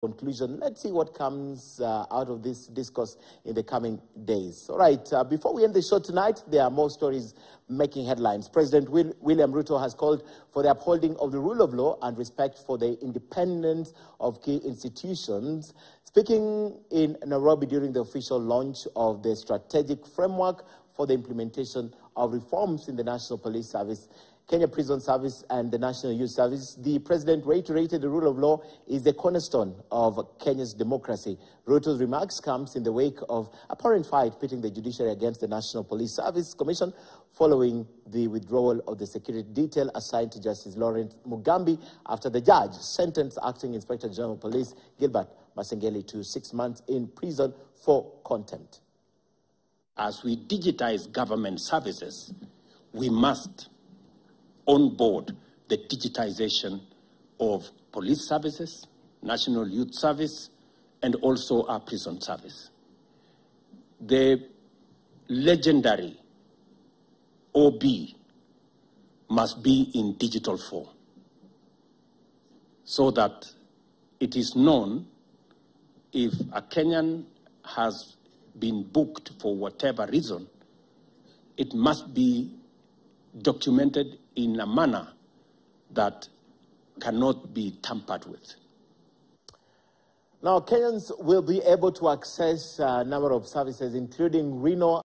conclusion. Let's see what comes out of this discourse in the coming days. All right, before we end the show tonight, there are more stories making headlines. President William Ruto has called for the upholding of the rule of law and respect for the independence of key institutions. Speaking in Nairobi during the official launch of the strategic framework for the implementation of reforms in the National Police Service, Kenya Prison Service and the National Youth Service, the president reiterated the rule of law is the cornerstone of Kenya's democracy. Ruto's remarks comes in the wake of apparent fight pitting the judiciary against the National Police Service Commission following the withdrawal of the security detail assigned to Justice Lawrence Mugambi after the judge sentenced Acting Inspector General of Police Gilbert Masengeli to 6 months in prison for contempt. As we digitize government services, we must onboard the digitization of police services, National Youth Service, and also our prison service. The legendary OB must be in digital form so that it is known if a Kenyan has been booked for whatever reason, it must be documented in a manner that cannot be tampered with. Now, Kenyans will be able to access a number of services, including renal